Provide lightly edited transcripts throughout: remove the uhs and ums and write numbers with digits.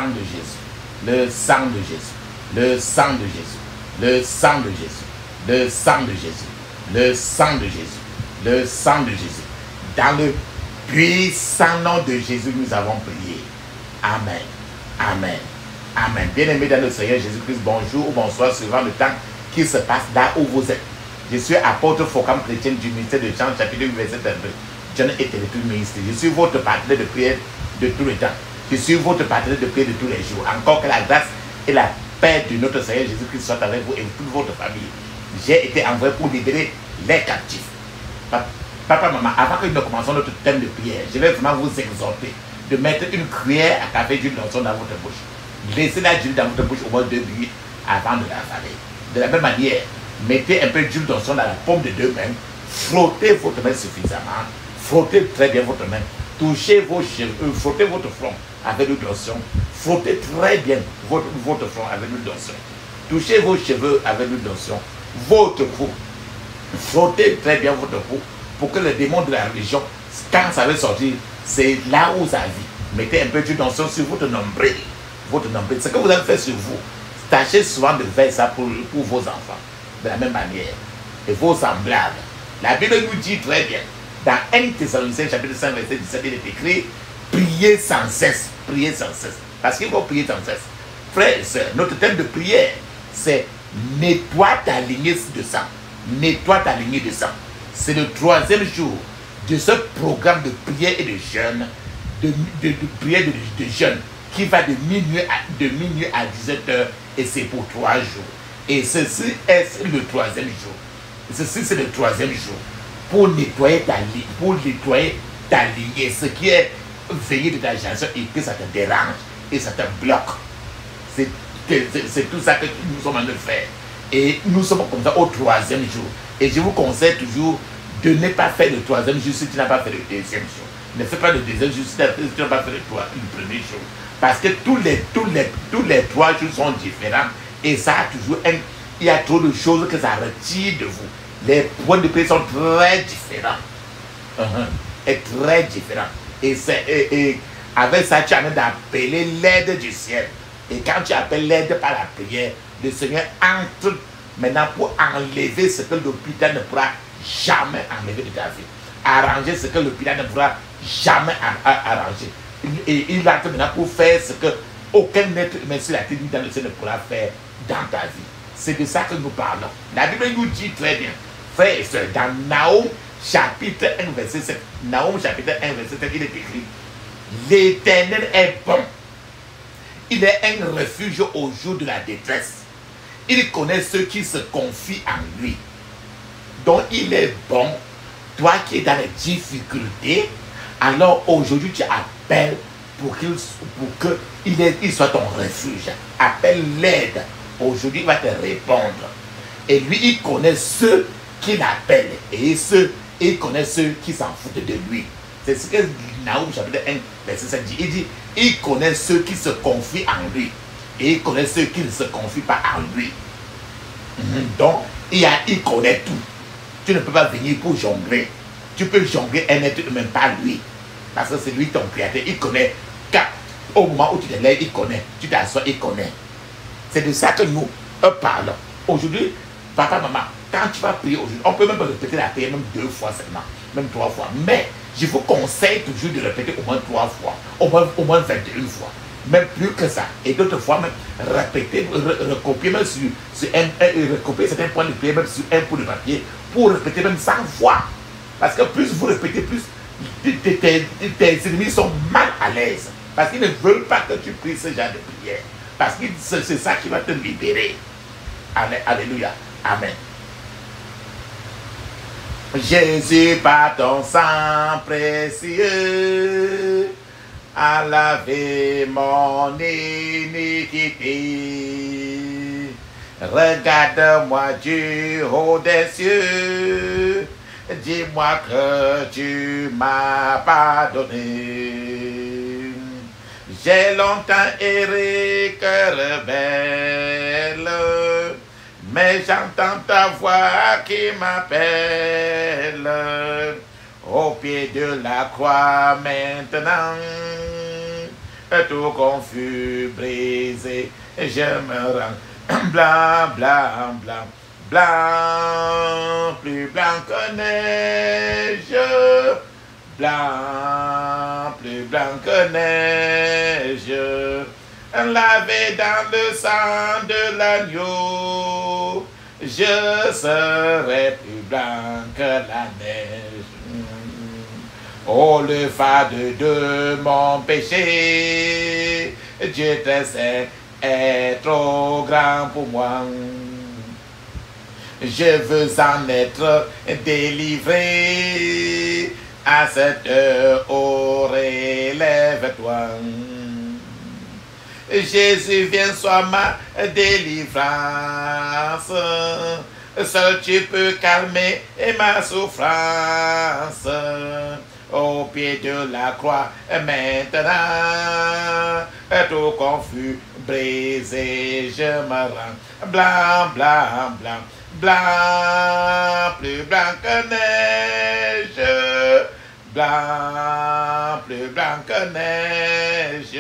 sang de Jésus, le sang de Jésus, le sang de Jésus, le sang de Jésus, le sang de Jésus, le sang de Jésus, le sang de Jésus. Dans le puissant nom de Jésus, nous avons prié. Amen. Amen. Amen. Bien-aimés dans le Seigneur Jésus-Christ, bonjour ou bonsoir, suivant le temps qui se passe là où vous êtes. Je suis apôtre Focam chrétien du ministère de Jean, chapitre 8, verset 22. John était le plus ministre. Je suis votre partenaire de prière de tout le temps. Je suis votre partenaire de prière de tous les jours. Encore que la grâce et la paix de notre Seigneur Jésus-Christ soient avec vous et toute votre famille. J'ai été envoyé pour libérer les captifs. Papa, maman, avant que nous commencions notre thème de prière, je vais vraiment vous exhorter de mettre une cuillère à café d'huile d'onction dans votre bouche. Laissez la d'huile dans votre bouche au moins 2 minutes avant de l'avaler. De la même manière, mettez un peu d'huile d'onction dans la paume de 2 mains, frottez votre main suffisamment, frottez très bien votre main, touchez vos cheveux, frottez votre front avec l'huile d'onction, frottez très bien votre front avec l'huile d'onction, touchez vos cheveux avec l'huile d'onction, votre peau, frottez très bien votre peau pour que le démon de la religion, quand ça va sortir, c'est là où ça vit. Mettez un peu d'huile d'onction sur votre nombril. Votre nombril. Ce que vous avez fait sur vous, tâchez souvent de faire ça pour vos enfants. De la même manière. Et vos semblables. La Bible nous dit très bien, dans 1 Thessaloniciens chapitre 5, verset 17, il est écrit, priez sans cesse. Priez sans cesse. Parce qu'il faut prier sans cesse. Frères et sœurs, notre thème de prière, c'est nettoie ta lignée de sang. Nettoie ta lignée de sang. C'est le 3e jour de ce programme de prière et de jeûne, de prière de jeûne, qui va de minuit à 17h, et c'est pour 3 jours. Et ceci est le 3e jour. Ceci c'est le 3e jour. Pour nettoyer ta lignée, ce qui est veillé de ta génération et que ça te dérange et ça te bloque. C'est tout ça que nous sommes en train de faire. Et nous sommes comme ça au 3e jour. Et je vous conseille toujours de ne pas faire le 3e jour si tu n'as pas fait le 2e jour. Ne fais pas le 2e jour si tu n'as pas fait le 1er jour. Parce que tous les 3 jours sont différents. Et ça a toujours il y a trop de choses que ça retire de vous. Les points de paix sont très différents. Et très différents. Et avec ça, tu as même d'appeler l'aide du ciel. Et quand tu appelles l'aide par la prière, le Seigneur entre maintenant pour enlever ce que l'hôpital ne pourra jamais enlever de ta vie. Arranger ce que l'hôpital ne pourra jamais arranger. Et il entre maintenant pour faire ce que aucun être humain sur la terre dans le ciel ne pourra faire dans ta vie. C'est de ça que nous parlons. La Bible nous dit très bien, frères et sœurs, dans Naoum chapitre 1 verset 7, Naoum chapitre 1 verset 7, il est écrit, l'Éternel est bon. Il est un refuge au jour de la détresse. Il connaît ceux qui se confient en lui. Donc il est bon. Toi qui es dans les difficultés, alors aujourd'hui tu appelles pour qu'il soit ton refuge. Appelle l'aide. Aujourd'hui il va te répondre. Et lui il connaît ceux qui l'appellent. Et il connaît ceux qui s'en foutent de lui. C'est ce que Naoum chapitre 1 verset 7 dit. Il dit, il connaît ceux qui se confient en lui. Et il connaît ceux qui ne se confient pas en lui. Donc, il connaît tout. Tu ne peux pas venir pour jongler. Tu peux jongler un être humain, pas lui. Parce que c'est lui ton créateur. Il connaît. Au moment où tu te lèves, il connaît. Tu t'assois, il connaît. C'est de ça que nous parlons. Aujourd'hui, papa, maman, quand tu vas prier aujourd'hui, on peut même répéter la prière même 2 fois seulement, même 3 fois. Mais je vous conseille toujours de répéter au moins 3 fois, au moins 21 fois. Même plus que ça. Et d'autres fois, même répéter, recopier même recopier certains points de prière, même sur un bout de papier, pour répéter même 100 fois. Parce que plus vous répétez, plus tes ennemis sont mal à l'aise. Parce qu'ils ne veulent pas que tu pries ce genre de prière. Parce que c'est ça qui va te libérer. Alléluia. Amen. Jésus, par ton sang précieux, a lavé mon iniquité. Regarde-moi du haut des cieux, dis-moi que tu m'as pardonné. J'ai longtemps erré, cœur rebelle, mais j'entends ta voix qui m'appelle. Au pied de la croix maintenant, tout confus, brisé, je me rends blanc, blanc, blanc, blanc, plus blanc que neige, blanc, plus blanc que neige, lavé dans le sang de l'agneau, je serai plus blanc que la neige. Oh, le fardeau de mon péché, Dieu te sait, est trop grand pour moi. Je veux en être délivré. À cette heure, oh, relève-toi. Jésus, viens, sois ma délivrance. Seul tu peux calmer ma souffrance. Au pied de la croix, maintenant, tout confus, brisé, je me rends blanc, blanc, blanc, blanc, plus blanc que neige, blanc, plus blanc que neige,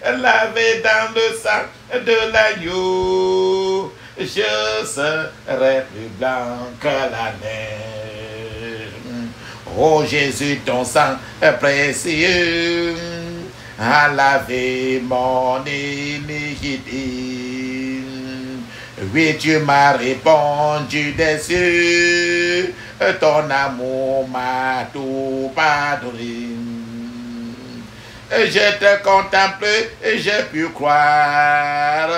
lavé dans le sang de l'agneau, je serai plus blanc que la neige. Oh Jésus, ton sang est précieux a lavé mon iniquité. Oui, tu m'as répondu des cieux, ton amour m'a tout pardonné. Je te contemple et j'ai pu croire,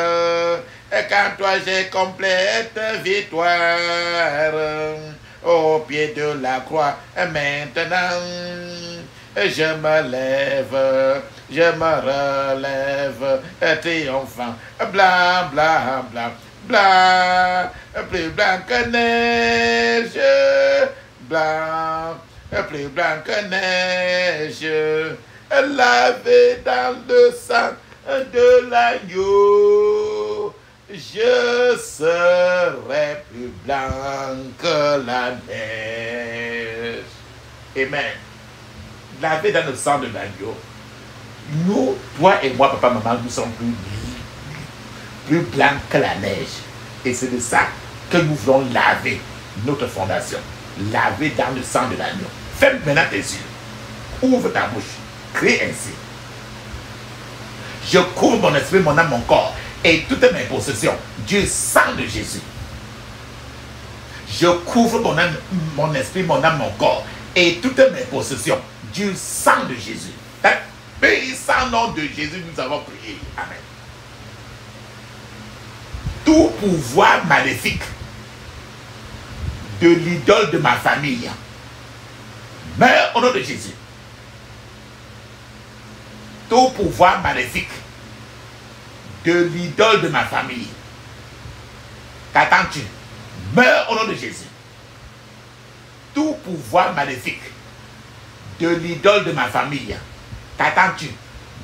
qu'en toi j'ai complète victoire. Au pied de la croix, maintenant, je me lève, je me relève, triomphant, blanc, blanc, blanc, blanc, plus blanc que neige, blanc, plus blanc que neige, lavé dans le sang de l'agneau. Je serai plus blanc que la neige. Amen. Lavé dans le sang de l'agneau. Nous, toi et moi, papa, maman, nous sommes plus blancs que la neige. Et c'est de ça que nous voulons laver notre fondation. Laver dans le sang de l'agneau. Ferme maintenant tes yeux. Ouvre ta bouche. Crie ainsi. Je couvre mon esprit, mon âme, mon corps et toutes mes possessions du sang de Jésus. Je couvre mon esprit, mon âme, mon corps et toutes mes possessions du sang de Jésus. Puissant nom de Jésus, nous avons prié. Amen. Tout pouvoir maléfique de l'idole de ma famille meurt au nom de Jésus. Tout pouvoir maléfique de l'idole de ma famille. Qu'attends-tu? Meurs au nom de Jésus. Tout pouvoir maléfique de l'idole de ma famille. Qu'attends-tu?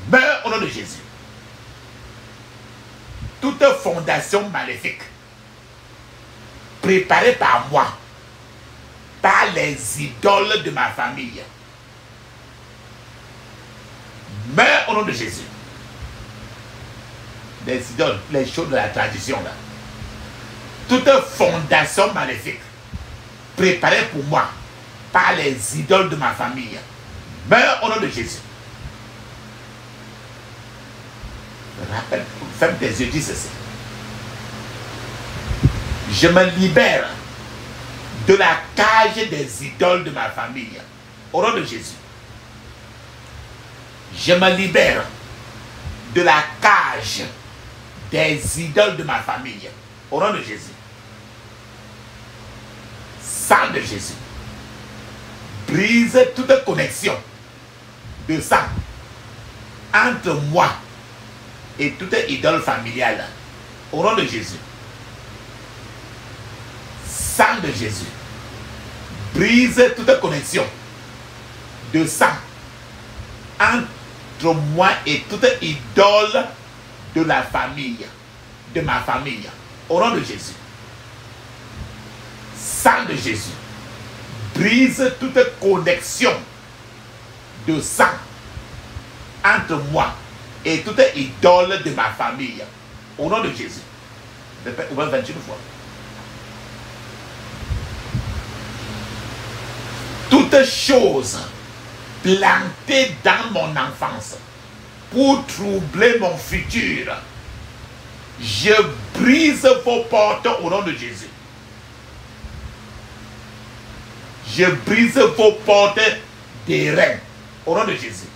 Meurs au nom de Jésus. Toute fondation maléfique préparée par moi, par les idoles de ma famille. Meurs au nom de Jésus. Les idoles, les choses de la tradition là. Toute fondation maléfique préparée pour moi par les idoles de ma famille. Meurs au nom de Jésus. Rappelle, ferme tes yeux, dis ceci. Je me libère de la cage des idoles de ma famille. Au nom de Jésus. Je me libère de la cage des idoles de ma famille. Au nom de Jésus. Sang de Jésus. Brise toute connexion de sang entre moi et toute idole familiale. Au nom de Jésus. Sang de Jésus. Brise toute connexion de sang entre moi et toute idole de la famille, de ma famille. Au nom de Jésus. Sang de Jésus. Brise toute connexion de sang entre moi et toute idole de ma famille. Au nom de Jésus. Répète au moins 21 fois. Toute chose plantée dans mon enfance pour troubler mon futur, je brise vos portes au nom de Jésus. Je brise vos portes des reins au nom de Jésus.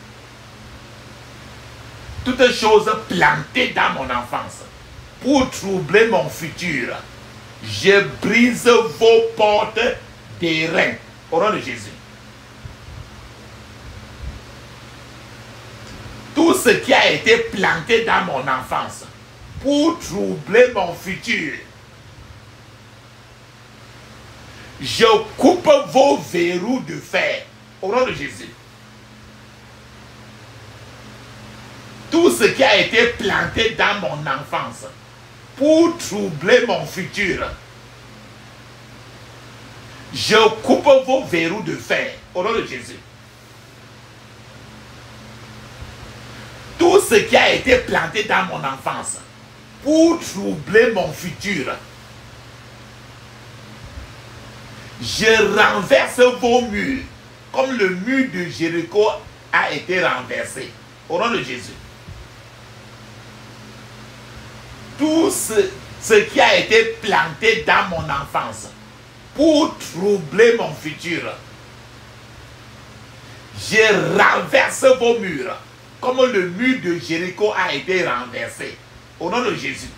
Toute chose plantée dans mon enfance pour troubler mon futur, je brise vos portes des reins au nom de Jésus. Tout ce qui a été planté dans mon enfance pour troubler mon futur, je coupe vos verrous de fer au nom de Jésus. Tout ce qui a été planté dans mon enfance pour troubler mon futur, je coupe vos verrous de fer au nom de Jésus. Tout ce qui a été planté dans mon enfance pour troubler mon futur, je renverse vos murs comme le mur de Jéricho a été renversé au nom de Jésus. Tout ce qui a été planté dans mon enfance pour troubler mon futur, je renverse vos murs comme le mur de Jéricho a été renversé au nom de Jésus.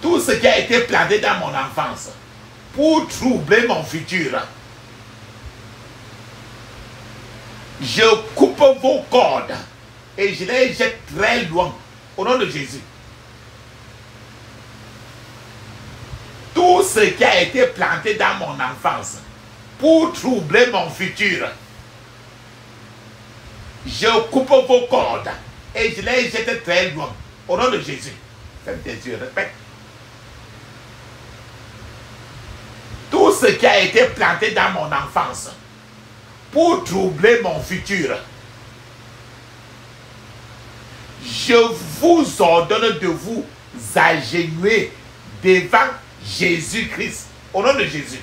Tout ce qui a été planté dans mon enfance pour troubler mon futur, je coupe vos cordes et je les jette très loin au nom de Jésus. Tout ce qui a été planté dans mon enfance pour troubler mon futur, je coupe vos cordes et je les jette très loin au nom de Jésus. Ferme tes yeux, répète. Tout ce qui a été planté dans mon enfance pour troubler mon futur, je vous ordonne de vous agenouiller devant Jésus-Christ, au nom de Jésus.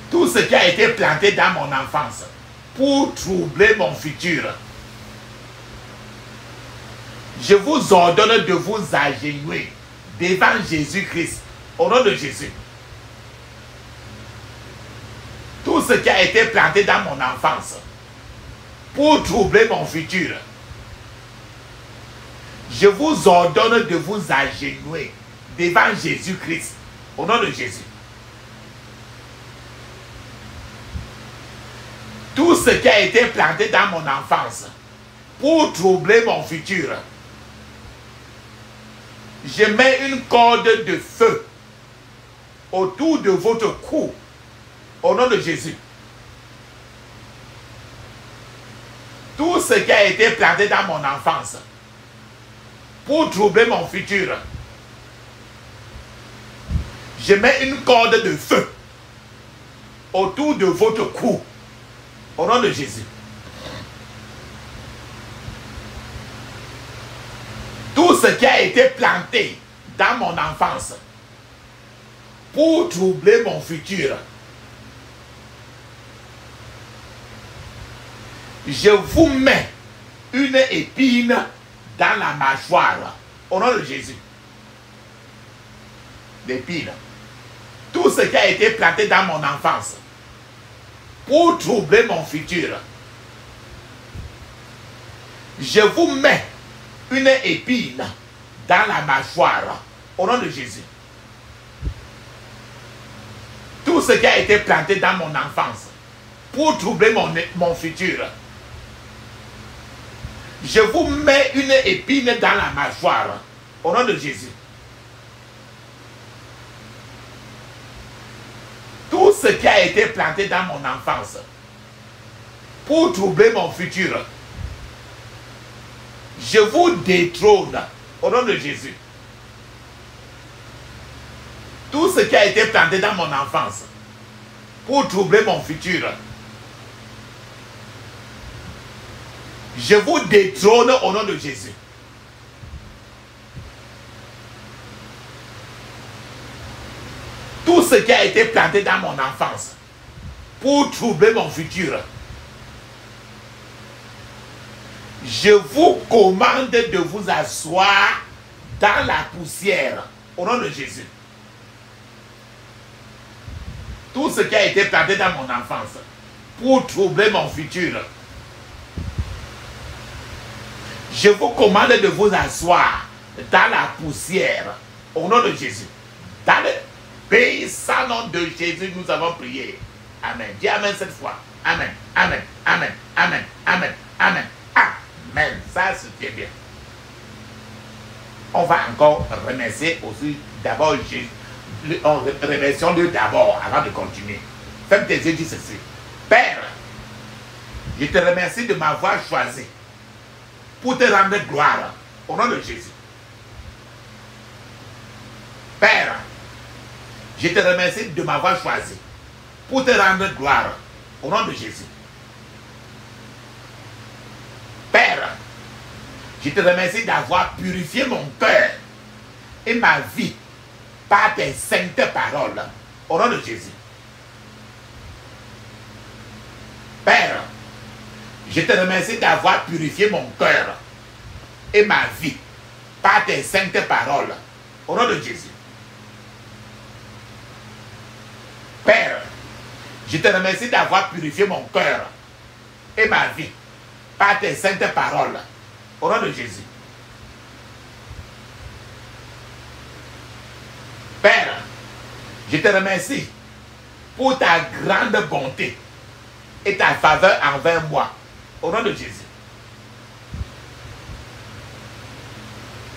Tout ce qui a été planté dans mon enfance pour troubler mon futur, je vous ordonne de vous agenouiller devant Jésus-Christ, au nom de Jésus. Tout ce qui a été planté dans mon enfance pour troubler mon futur, je vous ordonne de vous agenouiller devant Jésus-Christ, au nom de Jésus. Tout ce qui a été planté dans mon enfance pour troubler mon futur, je mets une corde de feu autour de votre cou, au nom de Jésus. Tout ce qui a été planté dans mon enfance pour troubler mon futur, je mets une corde de feu autour de votre cou, au nom de Jésus. Tout ce qui a été planté dans mon enfance pour troubler mon futur, je vous mets une épine dans la mâchoire, au nom de Jésus. L'épine. Tout ce qui a été planté dans mon enfance pour troubler mon futur, je vous mets une épine dans la mâchoire, au nom de Jésus. Tout ce qui a été planté dans mon enfance pour troubler mon futur, je vous mets une épine dans la mâchoire, au nom de Jésus. Tout ce qui a été planté dans mon enfance pour troubler mon futur, je vous détrône au nom de Jésus. Tout ce qui a été planté dans mon enfance pour troubler mon futur, Je vous détrône au nom de Jésus. Tout ce qui a été planté dans mon enfance pour troubler mon futur, je vous commande de vous asseoir dans la poussière au nom de Jésus. Tout ce qui a été planté dans mon enfance pour troubler mon futur, je vous commande de vous asseoir dans la poussière au nom de Jésus. Dans le puissant nom de Jésus, nous avons prié. Amen. Dis Amen cette fois. Amen. Amen. Amen. Amen. Amen. Amen. Amen. Ça, c'est bien. On va encore remercier aussi d'abord Jésus. Remercions-le d'abord avant de continuer. Ferme tes yeux, dis ceci. Père, je te remercie de m'avoir choisi pour te rendre gloire au nom de Jésus. Père, je te remercie de m'avoir choisi pour te rendre gloire au nom de Jésus. Père, je te remercie d'avoir purifié mon cœur et ma vie par tes saintes paroles au nom de Jésus. Père, je te remercie d'avoir purifié mon cœur et ma vie par tes saintes paroles au nom de Jésus. Père, je te remercie d'avoir purifié mon cœur et ma vie par tes saintes paroles au nom de Jésus. Père, je te remercie pour ta grande bonté et ta faveur envers moi au nom de Jésus.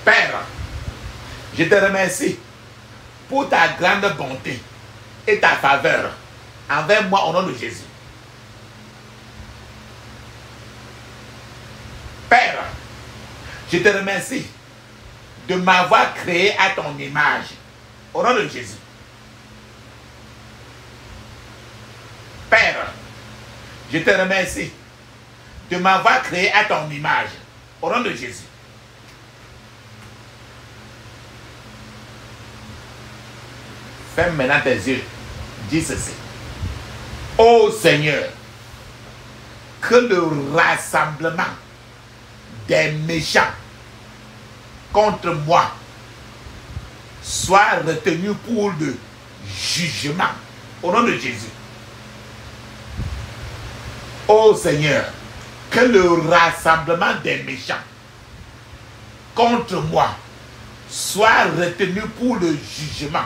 Père, je te remercie pour ta grande bonté et ta faveur envers moi au nom de Jésus. Père, je te remercie de m'avoir créé à ton image au nom de Jésus. Père, je te remercie de m'avoir créé à ton image au nom de Jésus. Ferme maintenant tes yeux. Dis ceci. Ô Seigneur, que le rassemblement des méchants contre moi soit retenu pour le jugement au nom de Jésus. Ô Seigneur, que le rassemblement des méchants contre moi soit retenu pour le jugement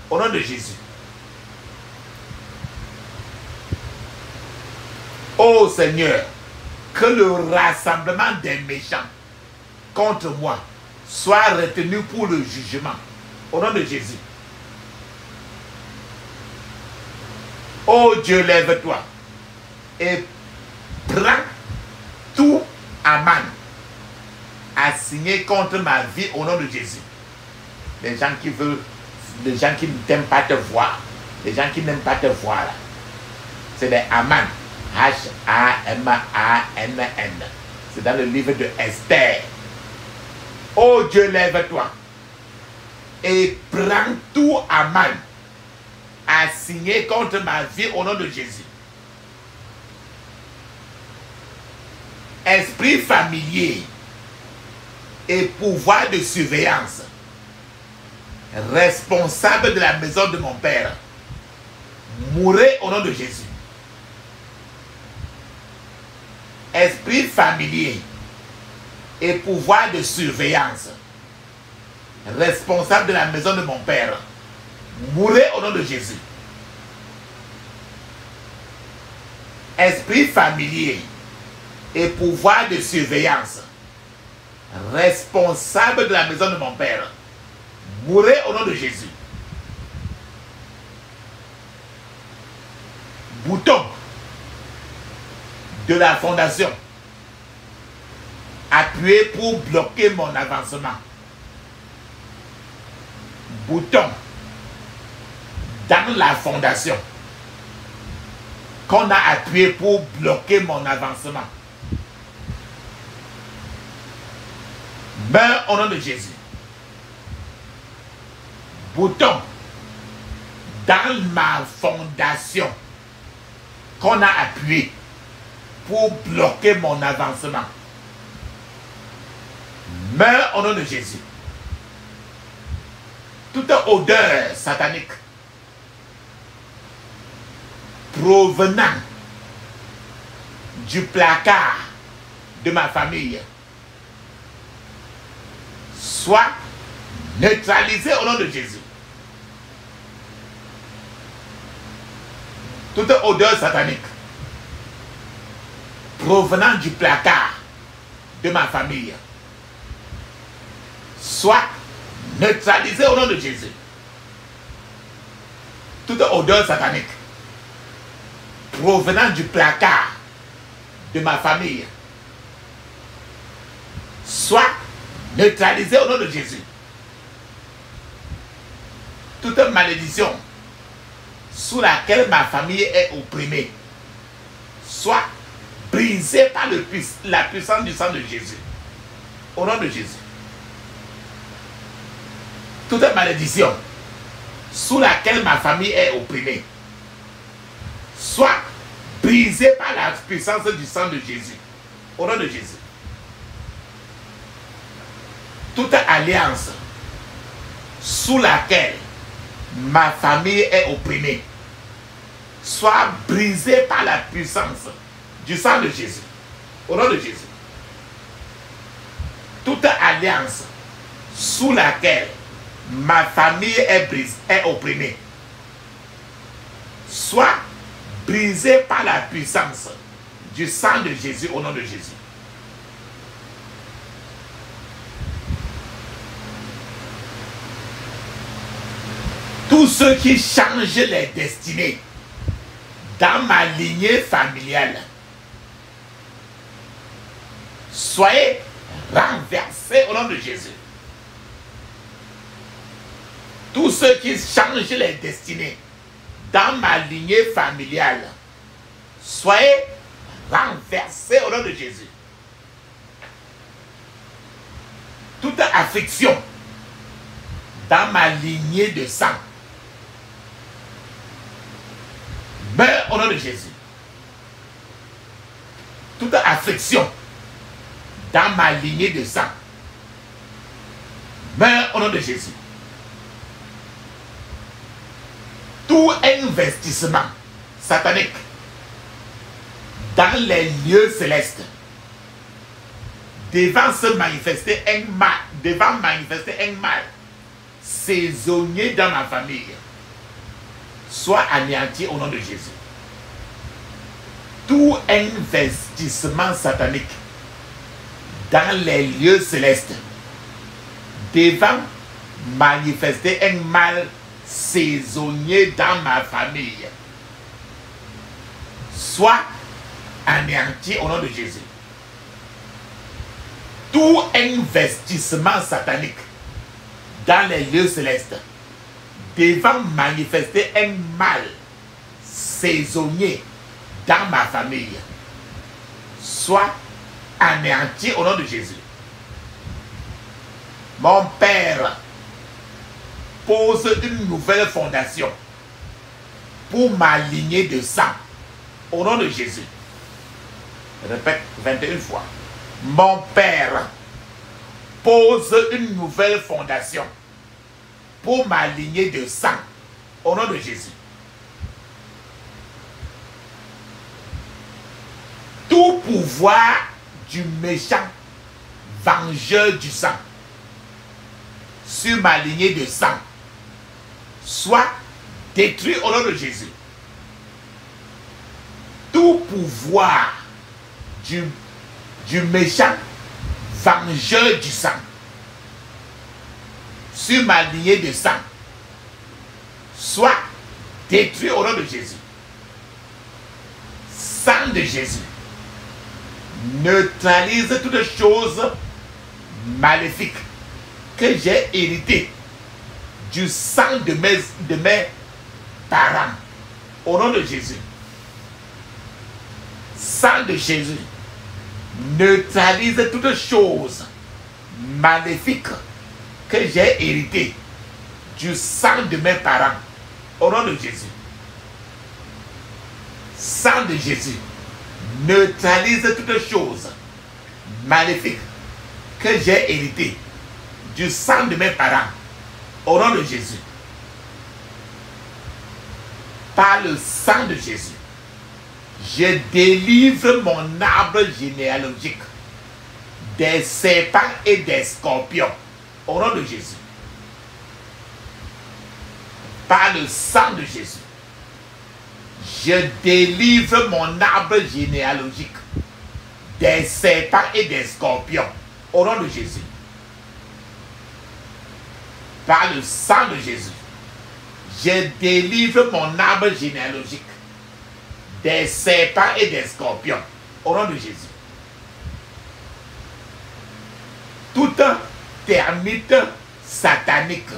au nom de Jésus. Ô Seigneur, que le rassemblement des méchants contre moi soit retenu pour le jugement au nom de Jésus. Ô Dieu, lève-toi et prends tout Aman à signer contre ma vie au nom de Jésus. Les gens qui veulent, les gens qui ne t'aiment pas te voir, les gens qui n'aiment pas te voir, c'est des Aman. H-A-M-A-N-N. C'est dans le livre de Esther. Oh Dieu, lève-toi et prends tout Aman à signer contre ma vie au nom de Jésus. Esprit familier et pouvoir de surveillance, responsable de la maison de mon père, mourez au nom de Jésus. Esprit familier et pouvoir de surveillance, responsable de la maison de mon père, mourez au nom de Jésus. Esprit familier et pouvoir de surveillance, responsable de la maison de mon père, mourez au nom de Jésus. Bouton de la fondation appuyé pour bloquer mon avancement. Bouton dans la fondation qu'on a appuyé pour bloquer mon avancement. Meurs au nom de Jésus. Bouton dans ma fondation qu'on a appuyé pour bloquer mon avancement. Meurs au nom de Jésus. Toute odeur satanique provenant du placard de ma famille soit neutralisée au nom de Jésus. Toute odeur satanique provenant du placard de ma famille soit neutralisée au nom de Jésus. Toute odeur satanique provenant du placard de ma famille soit neutralisée au nom de Jésus. Toute malédiction sous laquelle ma famille est opprimée soit brisée par la puissance du sang de Jésus. Au nom de Jésus. Toute malédiction sous laquelle ma famille est opprimée soit brisée par la puissance du sang de Jésus. Au nom de Jésus. Toute alliance sous laquelle ma famille est opprimée soit brisée par la puissance du sang de Jésus. Au nom de Jésus. Toute alliance sous laquelle ma famille est opprimée soit brisée par la puissance du sang de Jésus au nom de Jésus. Tous ceux qui changent les destinées dans ma lignée familiale, soyez renversés au nom de Jésus. Tous ceux qui changent les destinées dans ma lignée familiale, soyez renversés au nom de Jésus. Toute affliction dans ma lignée de sang, meurt au nom de Jésus. Toute affliction dans ma lignée de sang, meurt au nom de Jésus. Tout investissement satanique dans les lieux célestes devant manifester un mal saisonnier dans ma famille soit anéanti au nom de Jésus. Tout investissement satanique dans les lieux célestes devant manifester un mal saisonnier dans ma famille soit anéanti au nom de Jésus. Tout investissement satanique dans les lieux célestes devant manifester un mal saisonnier dans ma famille soit anéanti au nom de Jésus. Mon Père pose une nouvelle fondation pour ma lignée de sang au nom de Jésus. Je répète 21 fois. Mon Père pose une nouvelle fondation pour ma lignée de sang au nom de Jésus. Tout pouvoir du méchant vengeur du sang sur ma lignée de sang soit détruit au nom de Jésus. Tout pouvoir du méchant vengeur du sang sur ma lignée de sang soit détruit au nom de Jésus. Sang de Jésus neutralise toutes choses maléfiques que j'ai héritées du sang de mes parents au nom de Jésus. Sang de Jésus neutralise toutes choses maléfiques que j'ai hérités du sang de mes parents. Au nom de Jésus. Sang de Jésus neutralise toutes choses maléfiques que j'ai héritées du sang de mes parents. Au nom de Jésus. Par le sang de Jésus, je délivre mon arbre généalogique des serpents et des scorpions. Au nom de Jésus. Par le sang de Jésus, je délivre mon arbre généalogique des serpents et des scorpions. Au nom de Jésus. Par le sang de Jésus, je délivre mon arbre généalogique des serpents et des scorpions. Au nom de Jésus. Toute termite satanique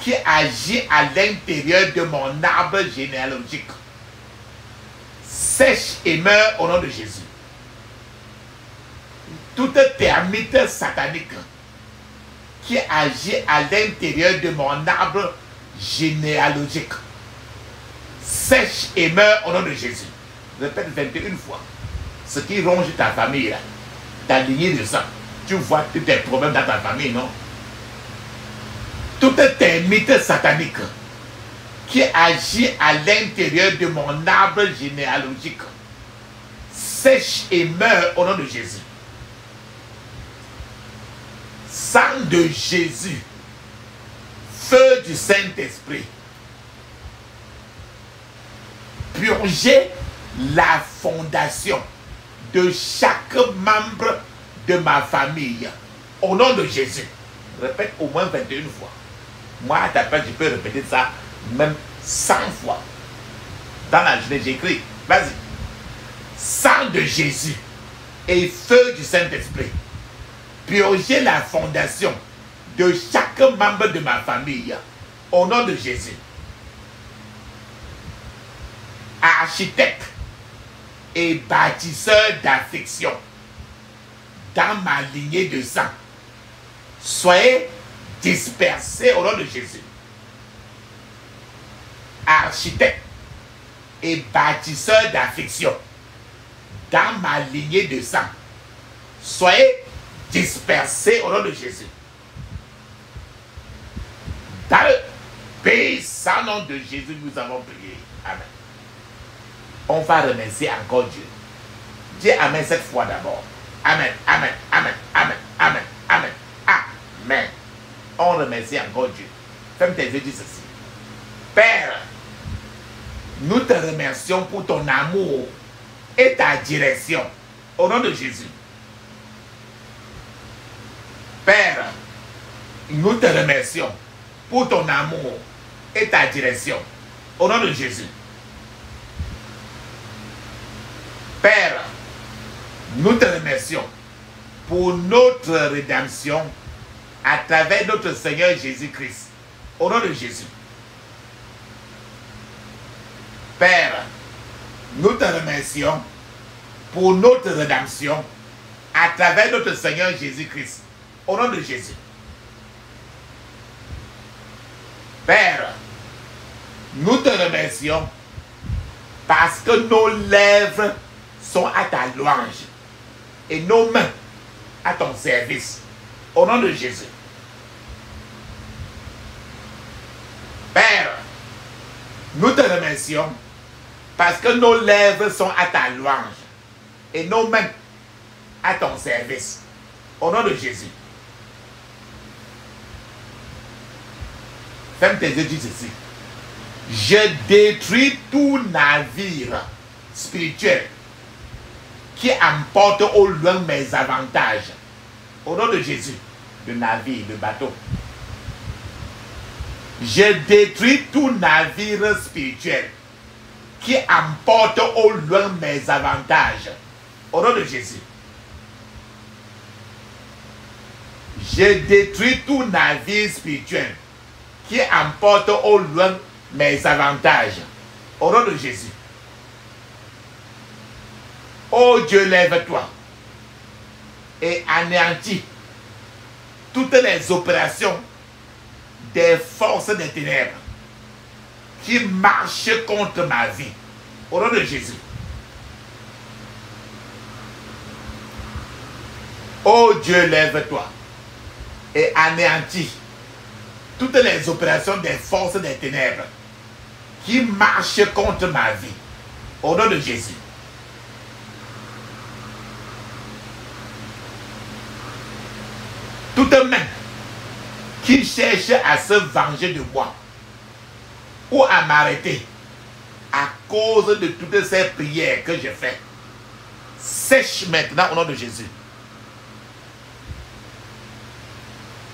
qui agit à l'intérieur de mon arbre généalogique sèche et meurt au nom de Jésus. Toute termite satanique qui agit à l'intérieur de mon arbre généalogique sèche et meurt au nom de Jésus. Répète 21 fois. Ce qui ronge ta famille, là, ta lignée de sang. Tu vois tous tes problèmes dans ta famille, non? Toute termite satanique qui agit à l'intérieur de mon arbre généalogique sèche et meurt au nom de Jésus. Sang de Jésus, feu du Saint-Esprit, purgez la fondation de chaque membre de ma famille au nom de Jésus. Répète au moins 21 fois. Moi, à ta place, je peux répéter ça même 100 fois. Dans la journée, j'écris. Vas-y. Sang de Jésus et feu du Saint-Esprit, purgez la fondation de chaque membre de ma famille au nom de Jésus. Architecte et bâtisseur d'affection dans ma lignée de sang, soyez dispersés au nom de Jésus. Architecte et bâtisseur d'affection dans ma lignée de sang, soyez dispersés au nom de Jésus. Dans le puissant nom de Jésus, nous avons prié. Amen. On va remercier encore Dieu. Dis Amen 7 fois d'abord. Amen, Amen, Amen, Amen, Amen, Amen, Amen. On remercie encore Dieu. Ferme tes yeux, dis ceci. Père, nous te remercions pour ton amour et ta direction. Au nom de Jésus. Père, nous te remercions pour ton amour et ta direction. Au nom de Jésus. Père, nous te remercions pour notre rédemption à travers notre Seigneur Jésus-Christ. Au nom de Jésus. Père, nous te remercions pour notre rédemption à travers notre Seigneur Jésus-Christ. Au nom de Jésus. Père, nous te remercions parce que nos lèvres sont à ta louange et nos mains à ton service. Au nom de Jésus. Père, nous te remercions parce que nos lèvres sont à ta louange et nos mains à ton service. Au nom de Jésus. Ferme tes yeux, dis ceci. Je détruis tout navire spirituel qui emporte au loin mes avantages. Au nom de Jésus. Le navire, le bateau. Je détruis tout navire spirituel qui emporte au loin mes avantages. Au nom de Jésus. Je détruis tout navire spirituel qui emporte au loin mes avantages. Au nom de Jésus. Oh Dieu, lève-toi et anéantis toutes les opérations des forces des ténèbres qui marchent contre ma vie. Au nom de Jésus. Oh Dieu, lève-toi et anéantis toutes les opérations des forces des ténèbres qui marchent contre ma vie. Au nom de Jésus. Toute main qui cherche à se venger de moi ou à m'arrêter à cause de toutes ces prières que je fais, sèche maintenant au nom de Jésus.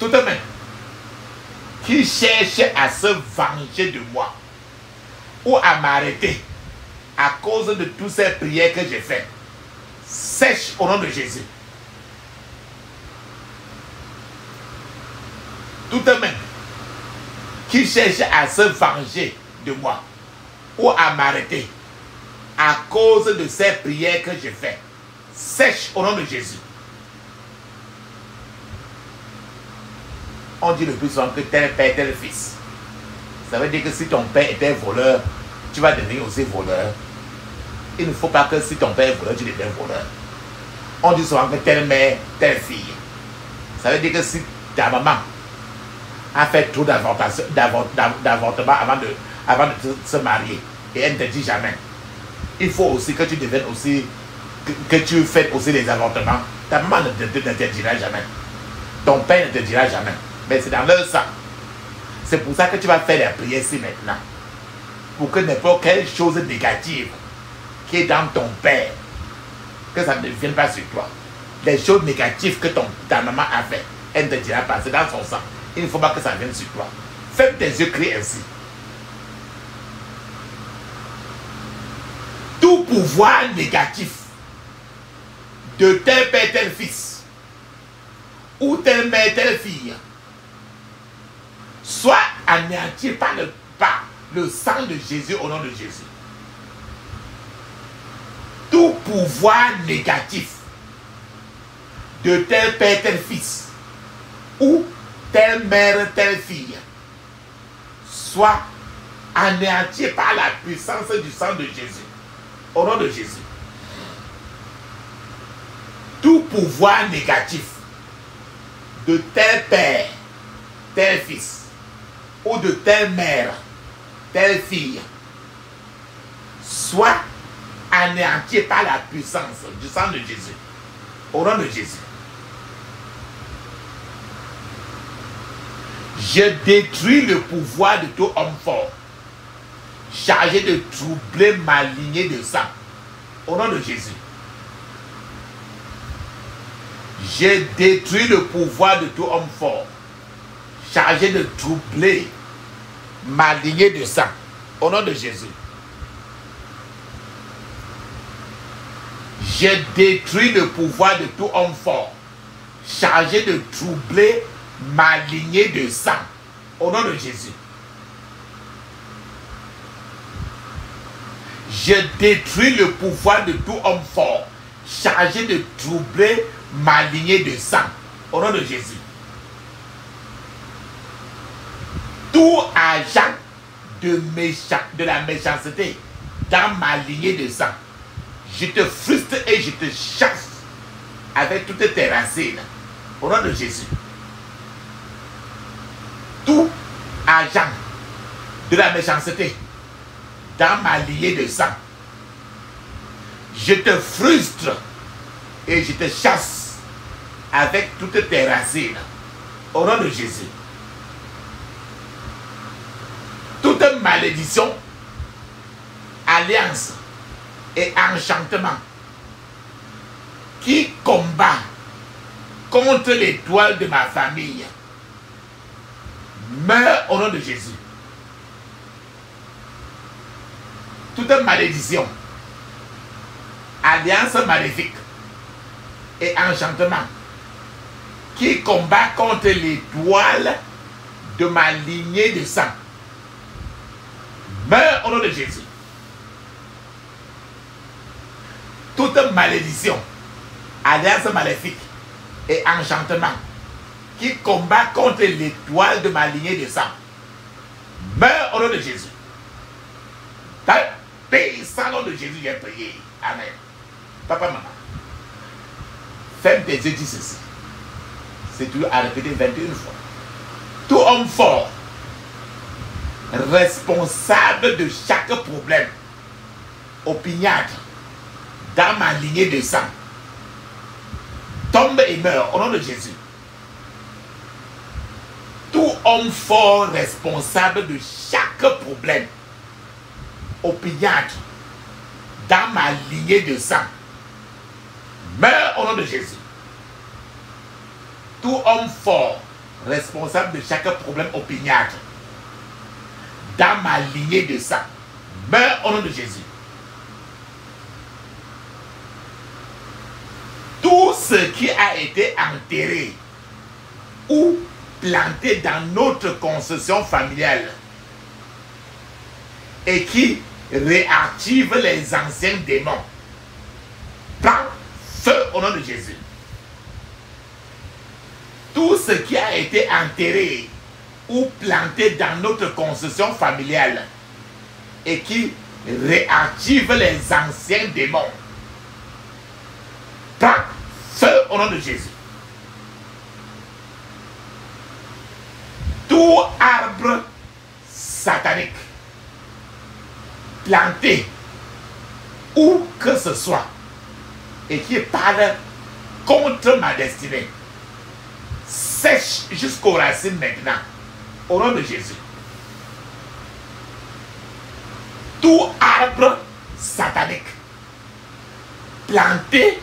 Toute main qui cherche à se venger de moi ou à m'arrêter à cause de toutes ces prières que j'ai faites, sèche au nom de Jésus. Toute main qui cherche à se venger de moi ou à m'arrêter à cause de ces prières que j'ai faites, sèche au nom de Jésus. On dit le plus souvent que tel père, tel fils. Ça veut dire que si ton père était voleur, tu vas devenir aussi voleur. Il ne faut pas que si ton père est voleur, tu deviens voleur. On dit souvent que telle mère, telle fille. Ça veut dire que si ta maman a fait trop d'avortement avant de se marier et elle ne te dit jamais, il faut aussi que tu deviennes aussi, que tu fasses aussi des avortements. Ta maman ne te dira jamais. Ton père ne te dira jamais. Mais c'est dans leur sang. C'est pour ça que tu vas faire la prière ici maintenant. Pour que n'importe quelle chose négative qui est dans ton père, que ça ne vienne pas sur toi. Les choses négatives que ta maman a fait, elle ne te dira pas. C'est dans son sang. Il ne faut pas que ça vienne sur toi. Ferme tes yeux, crie ainsi. Tout pouvoir négatif de tel père, tel fils, ou telle mère, telle fille, soit anéanti par le sang de Jésus au nom de Jésus. Tout pouvoir négatif de tel père, tel fils, ou telle mère, telle fille, soit anéanti par la puissance du sang de Jésus au nom de Jésus. Tout pouvoir négatif de tel père, tel fils, ou de telle mère, telle fille, soit anéanti par la puissance du sang de Jésus, au nom de Jésus. Je détruis le pouvoir de tout homme fort, chargé de troubler ma lignée de sang, au nom de Jésus. Je détruis le pouvoir de tout homme fort, chargé de troubler ma lignée de sang, au nom de Jésus. Je détruis le pouvoir de tout homme fort, chargé de troubler ma lignée de sang, au nom de Jésus. Je détruis le pouvoir de tout homme fort, chargé de troubler ma lignée de sang, au nom de Jésus. Tout agent de la méchanceté dans ma lignée de sang, je te frustre et je te chasse avec toutes tes racines, au nom de Jésus. Tout agent de la méchanceté dans ma lignée de sang, je te frustre et je te chasse avec toutes tes racines, au nom de Jésus. Toute malédiction, alliance et enchantement qui combat contre l'étoile de ma famille, meurt au nom de Jésus. Toute malédiction, alliance maléfique et enchantement qui combat contre l'étoile de ma lignée de sang, meurt au nom de Jésus. Toute malédiction, alliance maléfique et enchantement qui combat contre l'étoile de ma lignée de sang meurt au nom de Jésus. Paye sans nom de Jésus, j'ai prié. Amen. Papa, maman, ferme tes yeux, dis ceci. C'est toujours à répéter 21 fois. Tout homme fort, responsable de chaque problème, opiniâtre, dans ma lignée de sang, tombe et meurt au nom de Jésus. Tout homme fort, responsable de chaque problème, opiniâtre, dans ma lignée de sang, meurt au nom de Jésus. Tout homme fort, responsable de chaque problème opiniâtre, dans ma lignée de sang, meurt au nom de Jésus. Tout ce qui a été enterré ou planté dans notre concession familiale et qui réactive les anciens démons, prends feu au nom de Jésus. Tout ce qui a été enterré ou planté dans notre concession familiale et qui réactive les anciens démons, prends feu au nom de Jésus. Tout arbre satanique planté où que ce soit et qui parle contre ma destinée, sèche jusqu'aux racines maintenant, au nom de Jésus. Tout arbre satanique planté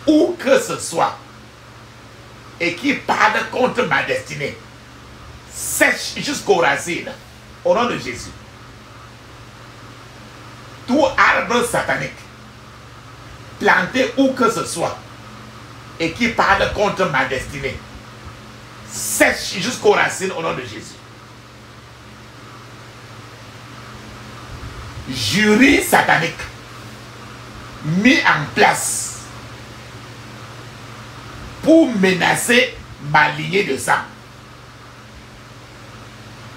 où que ce soit et qui parle contre ma destinée, sèche jusqu'aux racines, au nom de Jésus. Tout arbre satanique planté où que ce soit et qui parle contre ma destinée, sèche jusqu'aux racines au nom de Jésus. Jury satanique mis en place pour menacer ma lignée de sang.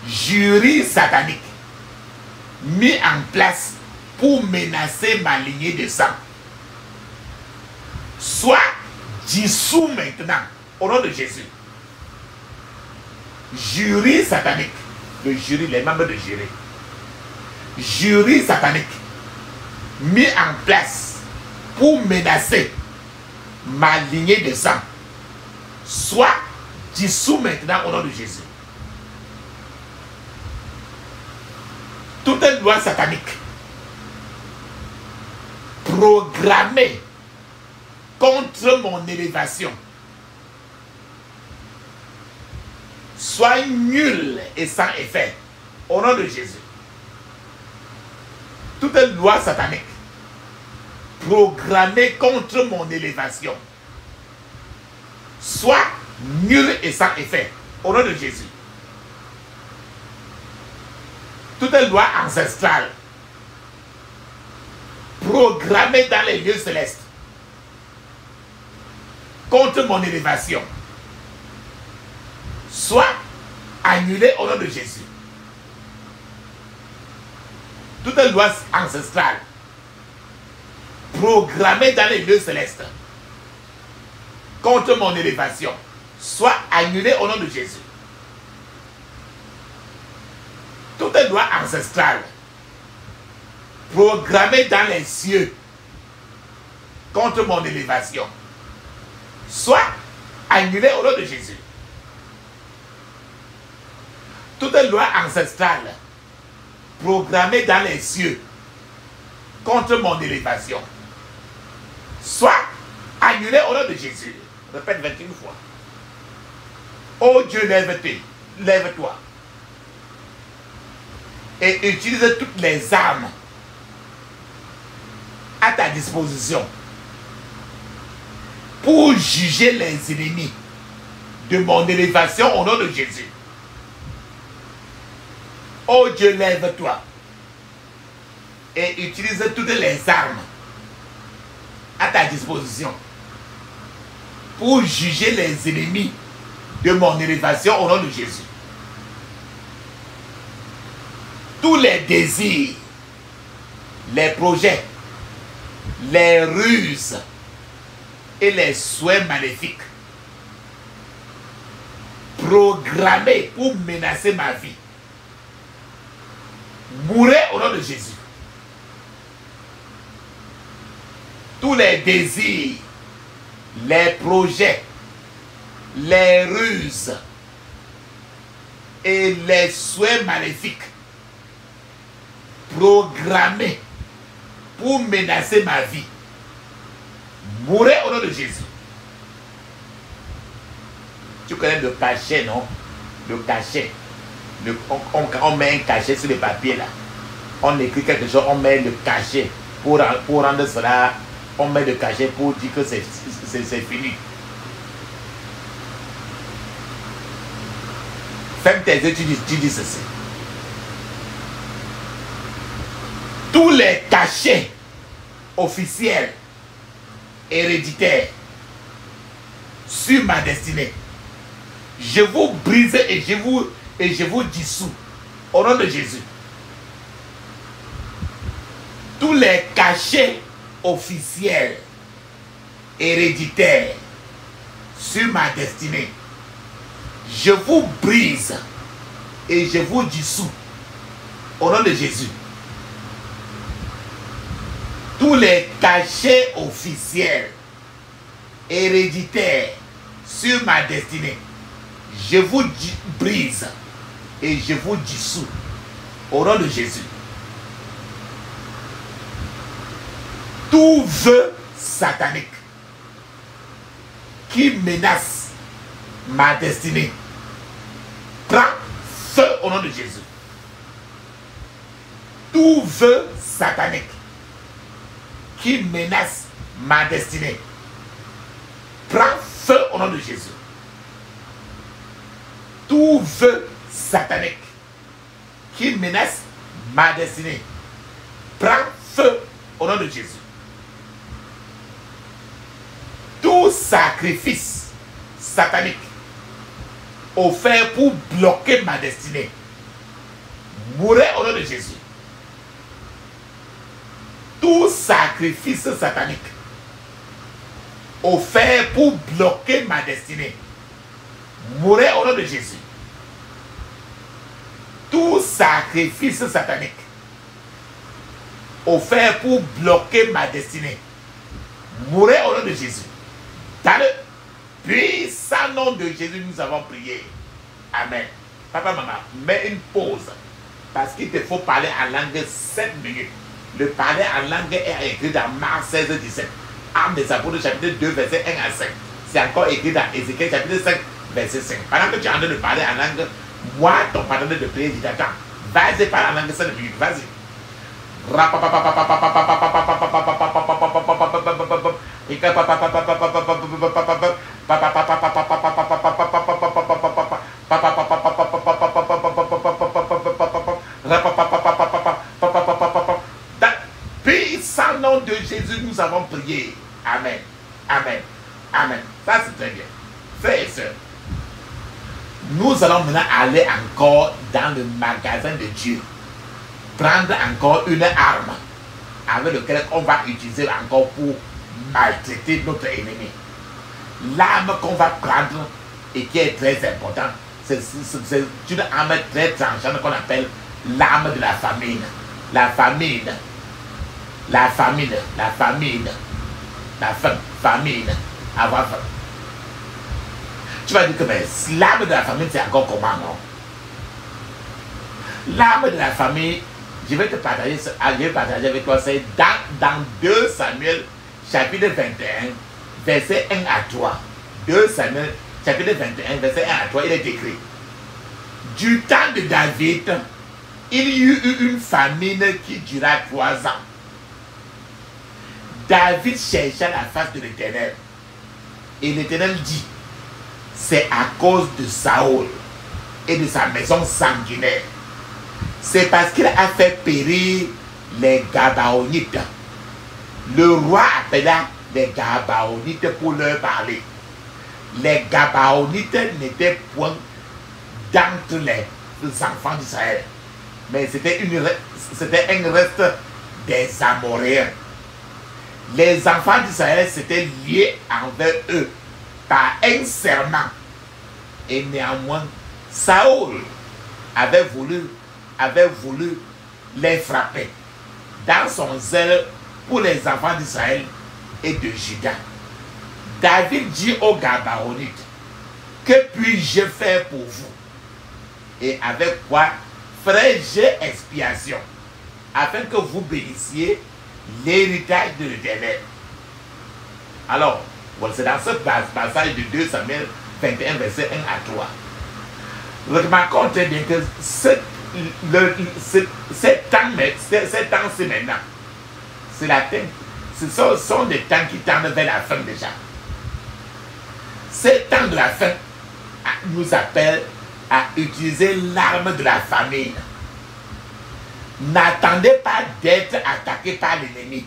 Jury satanique mis en place pour menacer ma lignée de sang, soit dissous maintenant au nom de Jésus. Jury satanique, le jury, les membres de jury, jury satanique mis en place pour menacer ma lignée de sang, soit dissous maintenant au nom de Jésus. Toute loi satanique programmée contre mon élévation soit nulle et sans effet au nom de Jésus. Toute loi satanique programmée contre mon élévation soit nulle et sans effet au nom de Jésus. Toute loi ancestrale programmée dans les lieux célestes contre mon élévation soit annulée au nom de Jésus. Toute loi ancestrale programmée dans les lieux célestes contre mon élévation soit annulée au nom de Jésus. Toute loi ancestrale programmée dans les cieux contre mon élévation soit annulée au nom de Jésus. Toute loi ancestrale programmée dans les cieux contre mon élévation soit annulée au nom de Jésus. Répète 21 fois. Oh Dieu, lève-toi et utilise toutes les armes à ta disposition pour juger les ennemis de mon élévation au nom de Jésus. Oh Dieu, lève-toi et utilise toutes les armes à ta disposition pour juger les ennemis de mon élévation au nom de Jésus. Tous les désirs, les projets, les ruses et les souhaits maléfiques programmés pour menacer ma vie, mourrez au nom de Jésus. Tous les désirs, les projets, les ruses et les souhaits maléfiques programmés pour menacer ma vie, mourrez au nom de Jésus. Tu connais le cachet, non? Le cachet. On met un cachet sur le papier là. On écrit quelque chose, on met le cachet pour rendre cela. On met le cachet pour dire que c'est fini. Ferme tes yeux, tu dis ceci. Tous les cachets officiels, héréditaires, sur ma destinée, je vous brise et je vous dissous au nom de Jésus. Tous les cachets officiels, héréditaires, sur ma destinée, je vous brise et je vous dissous au nom de Jésus. Tous les cachets officiels, héréditaires, sur ma destinée, je vous brise et je vous dissous au nom de Jésus. Tout vœu satanique qui menace ma destinée prend feu au nom de Jésus. Tout vœu satanique qui menace ma destinée prend feu au nom de Jésus. Tout vœu satanique qui menace ma destinée prend feu au nom de Jésus. Tout sacrifice satanique offert pour bloquer ma destinée, mourrez au nom de Jésus. Tout sacrifice satanique offert pour bloquer ma destinée, mourrez au nom de Jésus. Tout sacrifice satanique offert pour bloquer ma destinée, mourrez au nom de Jésus. Dans le puissant nom de Jésus, nous avons prié. Amen. Papa, maman, mets une pause. Parce qu'il te faut parler en langue 7 minutes. Le parler en langue est écrit dans Marc 16, 17. Actes des Apôtres, chapitre 2, verset 1 à 5. C'est encore écrit dans Ézéchiel, chapitre 5, verset 5. Pendant que tu es en train de parler en langue, moi, ton partenaire de prière, je t'attends. Vas-y, parle en langue 7 minutes. Vas-y. Puissant nom de Jésus, nous avons prié. Amen. Amen. Amen. Ça, c'est très bien. Frères et sœurs, nous allons maintenant aller encore dans le magasin de Dieu. Prendre encore une arme avec laquelle on va utiliser encore pour maltraiter notre ennemi. L'arme qu'on va prendre et qui est très importante, c'est une arme très tranchante qu'on appelle l'arme de la famine. La famine. La famine. La famine. La famine. Avoir faim. Tu vas dire que l'arme de la famine, c'est encore comment, non? L'arme de la famille, je vais partager avec toi, c'est dans 2 Samuel, chapitre 21, verset 1 à 3. 2 Samuel, chapitre 21, verset 1 à 3, il est écrit. Du temps de David, il y eut une famine qui dura 3 ans. David chercha la face de l'Éternel. Et l'Éternel dit, c'est à cause de Saül et de sa maison sanguinaire. C'est parce qu'il a fait périr les Gabaonites. Le roi appela les Gabaonites pour leur parler. les Gabaonites n'étaient point d'entre les enfants d'Israël, mais c'était un reste des Amoréens. Les enfants d'Israël s'étaient liés envers eux par un serment. Et néanmoins, Saoul avait voulu les frapper dans son zèle pour les enfants d'Israël et de Juda. David dit aux Gabaonites, que puis-je faire pour vous? Et avec quoi ferai-je expiation, afin que vous bénissiez l'héritage de l'Éternel? Alors, c'est dans ce passage de 2 Samuel 21, verset 1 à 3. Remarquons très bien que ce temps-ci maintenant, ce sont des temps qui tendent vers la fin déjà. Ces temps de la fin nous appellent à utiliser l'arme de la famine. N'attendez pas d'être attaqué par l'ennemi.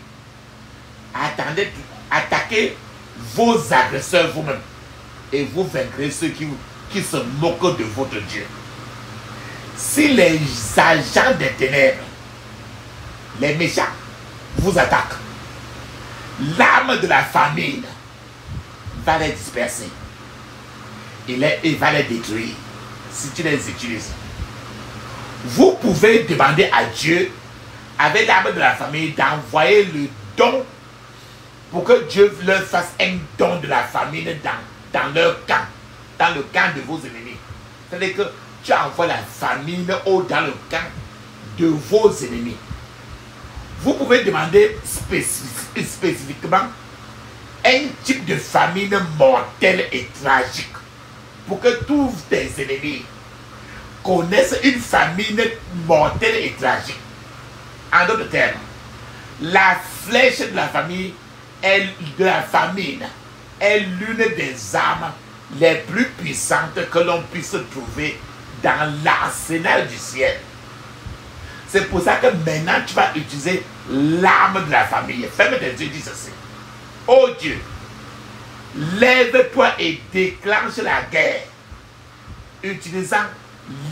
Attaquez vos agresseurs vous-même. Et vous vaincrez ceux qui se moquent de votre Dieu. Si les agents des ténèbres, les méchants, vous attaquent, l'arme de la famine va les disperser. Il va les détruire si tu les utilises. Vous pouvez demander à Dieu, avec l'arme de la famille, d'envoyer le don pour que Dieu leur fasse un don de la famine dans leur camp, dans le camp de vos ennemis. C'est-à-dire que tu envoies la famine dans le camp de vos ennemis. Vous pouvez demander spécifiquement un type de famine mortelle et tragique pour que tous tes ennemis connaissent une famine mortelle et tragique. En d'autres termes, la flèche de la famine est l'une des armes les plus puissantes que l'on puisse trouver dans l'arsenal du ciel. C'est pour ça que maintenant tu vas utiliser l'arme de la famille. Ferme tes yeux, dis ceci. Oh Dieu, lève-toi et déclenche la guerre, utilisant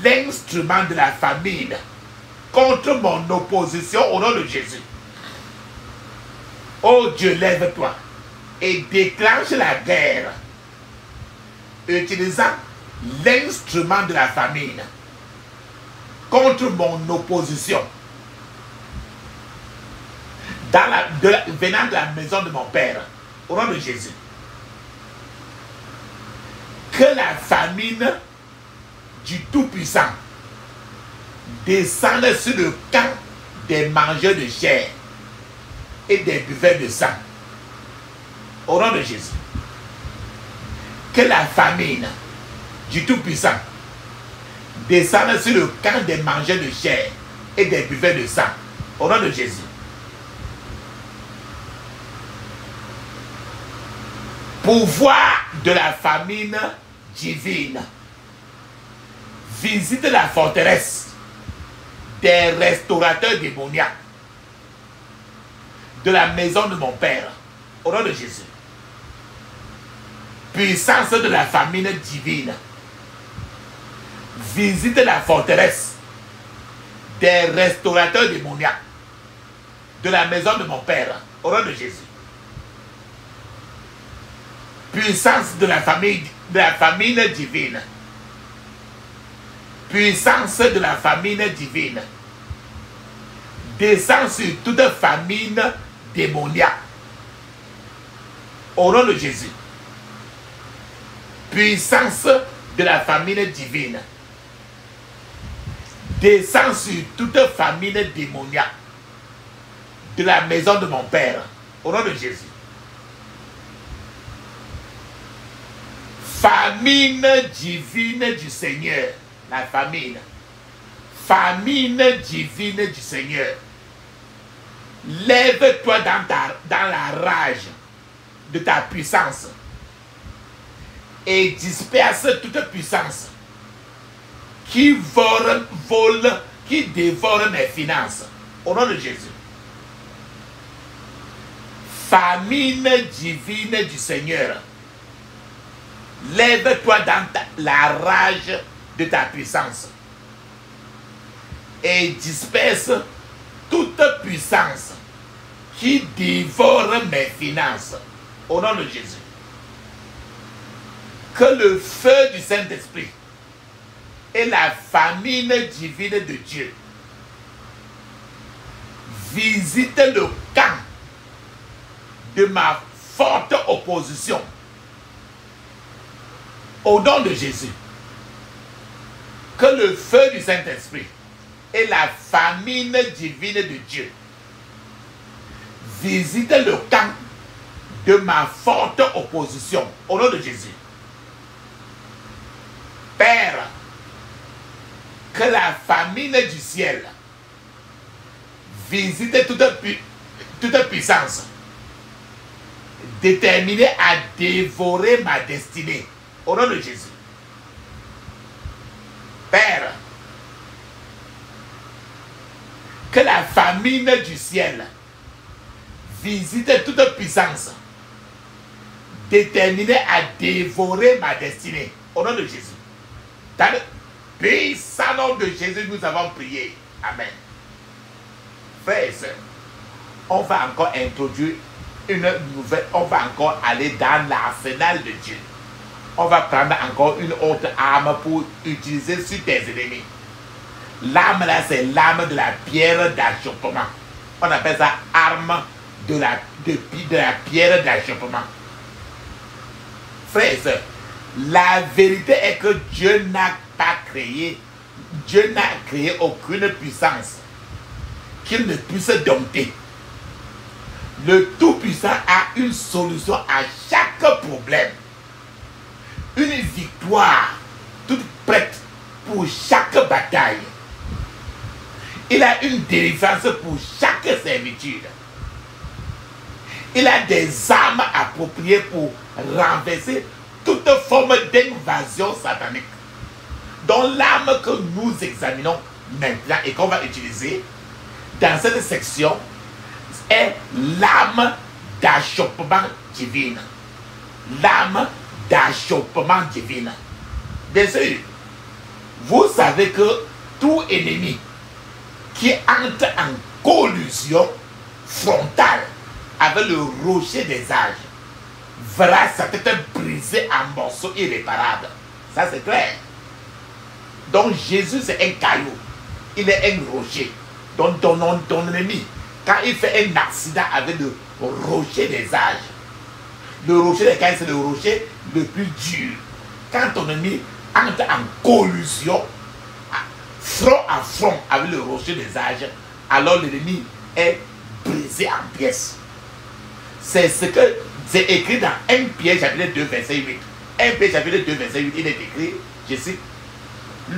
l'instrument de la famine contre mon opposition au nom de Jésus. Oh Dieu, lève-toi et déclenche la guerre, utilisant l'instrument de la famine contre mon opposition venant de la maison de mon Père, au nom de Jésus. Que la famine du Tout-Puissant descende sur le camp des mangeurs de chair et des buveurs de sang, au nom de Jésus. Que la famine du Tout-Puissant descende sur le camp des mangeurs de chair et des buveurs de sang, au nom de Jésus. Pouvoir de la famine divine, visite la forteresse des restaurateurs démoniaques de la maison de mon Père, au nom de Jésus. Puissance de la famine divine, visite la forteresse des restaurateurs démoniaques de la maison de mon Père, au nom de Jésus. Puissance de la famine divine, puissance de la famine divine, descend sur toute famine démoniaque, au nom de Jésus. Puissance de la famine divine, descend sur toute famine démoniaque de la maison de mon Père, au nom de Jésus. Famine divine du Seigneur, la famine. Famine divine du Seigneur. Lève-toi dans la rage de ta puissance et disperse toute puissance qui qui dévore mes finances, au nom de Jésus. Famine divine du Seigneur. lève-toi dans la rage de ta puissance et disperse toute puissance qui dévore mes finances. Au nom de Jésus. Que le feu du Saint-Esprit et la famine divine de Dieu visite le camp de ma forte opposition. Au nom de Jésus. Que le feu du Saint-Esprit et la famine divine de Dieu visite le camp de ma forte opposition. Au nom de Jésus. Père, que la famine du ciel visite toute puissance déterminée à dévorer ma destinée. Au nom de Jésus. Père, que la famine du ciel visite toute puissance déterminée à dévorer ma destinée. Au nom de Jésus. Dans le puissant nom de Jésus, nous avons prié. Amen. Frères et sœurs, on va encore introduire une nouvelle, on va encore aller dans l'arsenal de Dieu. On va prendre encore une autre arme pour utiliser sur tes ennemis. L'arme là, c'est l'arme de la pierre d'achoppement. On appelle ça arme de la pierre d'achoppement. Frères et sœurs, la vérité est que Dieu n'a créé aucune puissance qu'il ne puisse dompter. Le Tout-Puissant a une solution à chaque problème. Une victoire toute prête pour chaque bataille. Il a une délivrance pour chaque servitude. Il a des armes appropriées pour renverser toute forme d'invasion satanique. Donc l'arme que nous examinons maintenant et qu'on va utiliser dans cette section est l'arme d'achoppement divine. L'arme d'achoppement divine. Bien sûr, vous savez que tout ennemi qui entre en collusion frontale avec le rocher des âges verra sa tête brisée en morceaux irréparables. Ça c'est clair. Donc Jésus c'est un caillou. Il est un rocher. Donc ton ennemi, quand il fait un accident avec le rocher des âges, le rocher des âges c'est le rocher le plus dur. Quand ton ennemi entre en collusion, front à front avec le rocher des âges, alors l'ennemi est brisé en pièces. C'est ce que c'est écrit dans 1 Pierre chapitre 2 verset 8. 1 Pierre chapitre 2 verset 8, il est écrit, je cite,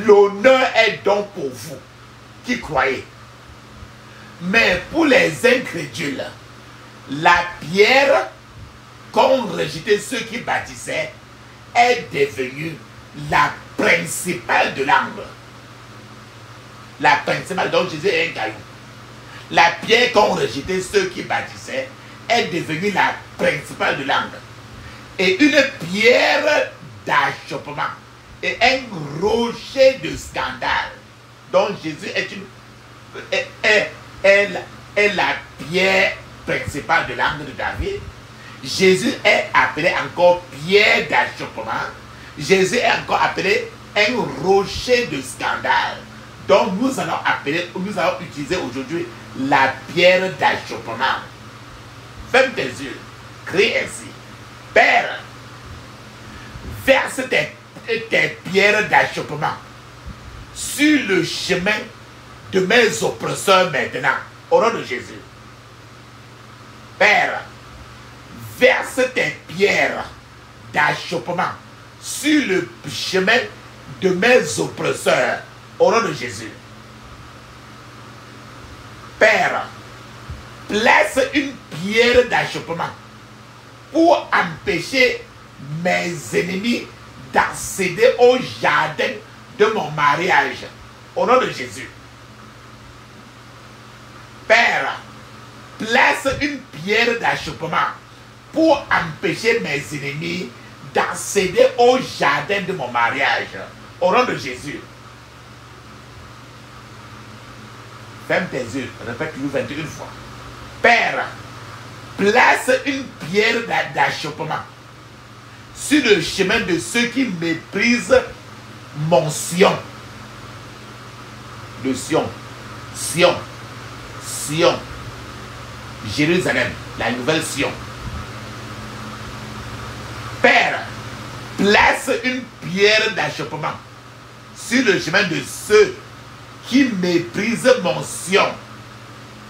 l'honneur est donc pour vous qui croyez. Mais pour les incrédules, la pierre qu'ont rejeté ceux qui bâtissaient est devenue la principale de l'angle. La principale, donc Jésus est un caillou. La pierre qu'ont rejeté ceux qui bâtissaient est devenue la principale de l'angle. Et une pierre d'achoppement et un rocher de scandale. Donc Jésus est la pierre principale de l'angle de David. Jésus est appelé encore pierre d'achoppement. Jésus est encore appelé un rocher de scandale. Donc nous allons utiliser aujourd'hui la pierre d'achoppement. Ferme tes yeux, crie ainsi. Père, verse tes pierres d'achoppement sur le chemin de mes oppresseurs maintenant, au nom de Jésus. Père, verse tes pierres d'achoppement sur le chemin de mes oppresseurs, au nom de Jésus. Père, place une pierre d'achoppement pour empêcher mes ennemis d'accéder au jardin de mon mariage, au nom de Jésus. Père, place une pierre d'achoppement pour empêcher mes ennemis d'accéder au jardin de mon mariage. Au nom de Jésus. Ferme tes yeux, répète-le 21 fois. Père, place une pierre d'achoppement sur le chemin de ceux qui méprisent mon Sion. Le Sion. Sion. Sion. Jérusalem, la nouvelle Sion. Père, place une pierre d'achoppement sur le chemin de ceux qui méprisent mon Sion,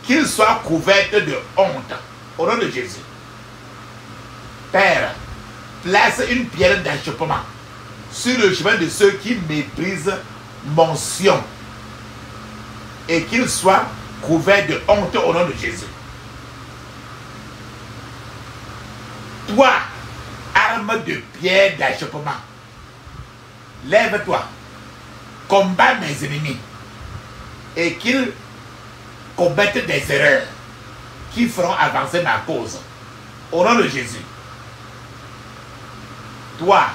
qu'ils soient couverts de honte. Au nom de Jésus. Père, place une pierre d'achoppement sur le chemin de ceux qui méprisent mon Sion, et qu'ils soient couverts de honte au nom de Jésus. Toi, arme de pierre d'achoppement, lève-toi, combat mes ennemis, et qu'ils commettent des erreurs qui feront avancer ma cause. Au nom de Jésus. Toi,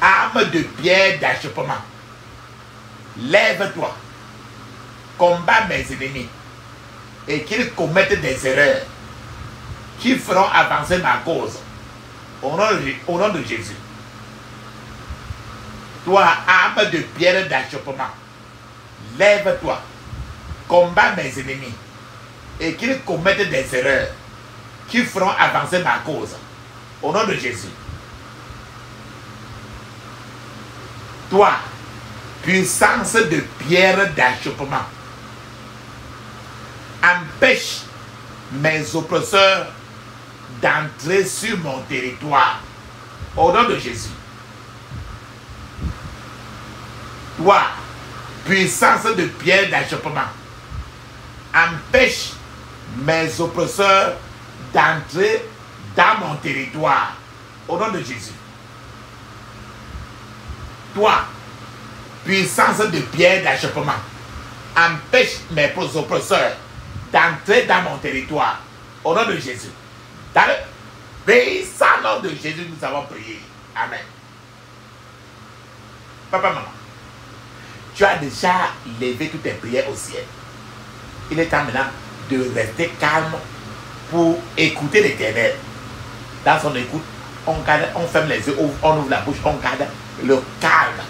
arme de pierre d'achoppement, lève-toi, combat mes ennemis, et qu'ils commettent des erreurs qui feront avancer ma cause. Au nom de Jésus. Toi, arme de pierre d'achoppement, lève-toi, combat mes ennemis, et qu'ils commettent des erreurs qui feront avancer ma cause. Au nom de Jésus. Toi, puissance de pierre d'achoppement, empêche mes oppresseurs d'entrer sur mon territoire. Au nom de Jésus. Toi, puissance de pierre d'achoppement, empêche mes oppresseurs d'entrer dans mon territoire. Au nom de Jésus. Toi, puissance de pierre d'achoppement, empêche mes oppresseurs d'entrer dans mon territoire. Au nom de Jésus. Dans le puissant nom de Jésus, nous avons prié. Amen. Papa, maman, tu as déjà levé toutes tes prières au ciel. Il est temps maintenant de rester calme pour écouter l'Éternel. Dans son écoute, on ferme les yeux, on ouvre la bouche, on garde le calme.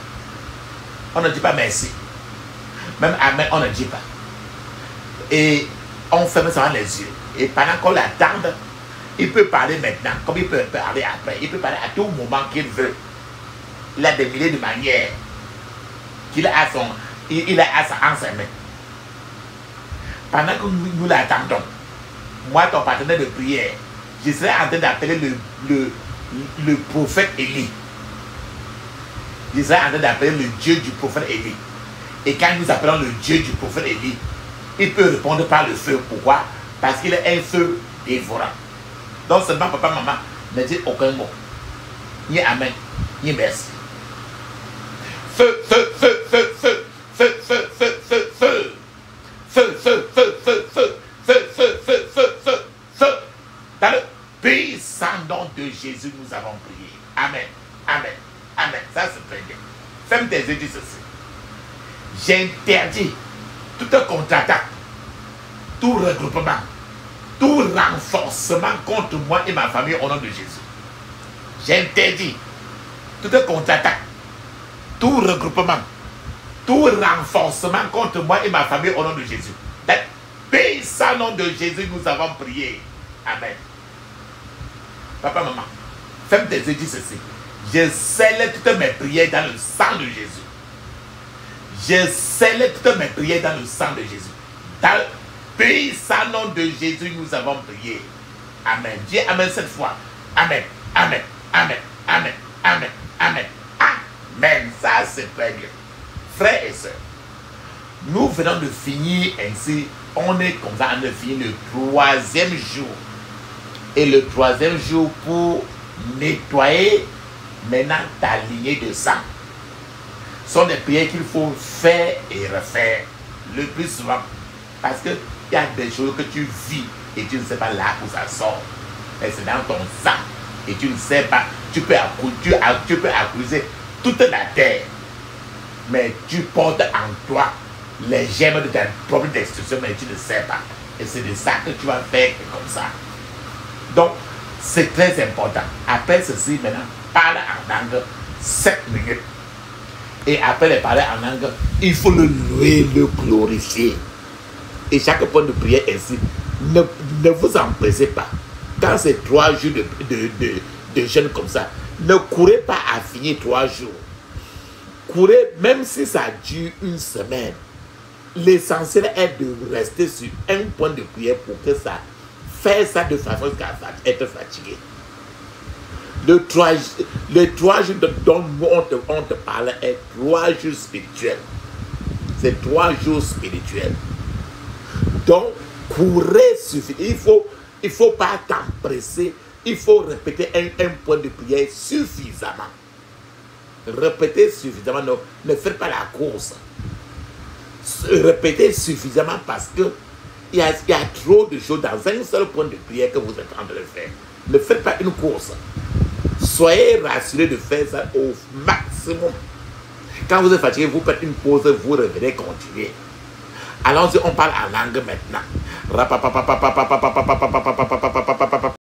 On ne dit pas merci. Même amen, on ne dit pas. Et on ferme seulement les yeux. Et pendant qu'on l'attend, il peut parler maintenant, comme il peut parler après. Il peut parler à tout moment qu'il veut. Il a des milliers de manières qu'il a en ses mains. Pendant que nous l'attendons, moi, ton partenaire de prière, je serai en train d'appeler le prophète Élie. Je serai en train d'appeler le Dieu du prophète Élie. Et quand nous appelons le Dieu du prophète Élie, il peut répondre par le feu. Pourquoi? Parce qu'il est un feu dévorant. Donc seulement papa, maman, ne dit aucun mot. Ni amen, ni merci. Feu, feu, feu, feu, feu, feu, feu, feu, feu, feu. Feu, feu, feu, feu, feu, feu, feu, feu, feu, feu, feu. Dans le puissant nom de Jésus, nous avons prié. Amen, amen, amen. Ça c'est très bien. Ferme tes yeux, dis ceci. J'interdis toute contre-attaque, tout regroupement, tout renforcement contre moi et ma famille au nom de Jésus. J'interdis toute contre-attaque, tout regroupement, tout renforcement contre moi et ma famille au nom de Jésus. Dans le puissant nom de Jésus, nous avons prié. Amen. Papa, maman, ferme tes yeux, dis ceci. Je scelle toutes mes prières dans le sang de Jésus. Je scelle toutes mes prières dans le sang de Jésus. Dans le puissant nom de Jésus, nous avons prié. Amen. Dis amen cette fois. Amen. Amen. Amen. Amen. Amen. Amen. Amen. Ça, c'est très bien. Frères et sœurs, nous venons de finir ainsi. On est comme ça, on a fini le 3e jour. Et le 3e jour pour nettoyer maintenant ta lignée de sang. Ce sont des prières qu'il faut faire et refaire le plus souvent. Parce qu'il y a des choses que tu vis et tu ne sais pas là où ça sort. Mais c'est dans ton sang et tu ne sais pas tu peux accuser toute la terre. Mais tu portes en toi les gemmes de ta propre destruction, mais tu ne sais pas. Et c'est de ça que tu vas faire comme ça. Donc, c'est très important. Après ceci, maintenant, parle en langue 7 minutes. Et après les parler en langue, il faut le louer, le glorifier. Et chaque point de prière ainsi, ne vous empressez pas. Quand c'est 3 jours de jeûne comme ça, ne courez pas à finir 3 jours. Courez, même si ça dure une semaine. L'essentiel est de rester sur un point de prière pour que ça fasse ça de façon à être fatigué. Les 3 jours dont on te parle est 3 jours spirituels. C'est 3 jours spirituels. Donc, courez suffisamment. Il faut pas t'empresser. Il faut répéter un point de prière suffisamment. Répétez suffisamment. Ne faites pas la course. Répétez suffisamment parce que il y a trop de choses dans un seul point de prière que vous êtes en train de faire. Ne faites pas une course. Soyez rassurés de faire ça au maximum. Quand vous êtes fatigué, vous faites une pause, vous revenez continuer. Allons-y, on parle en langue maintenant.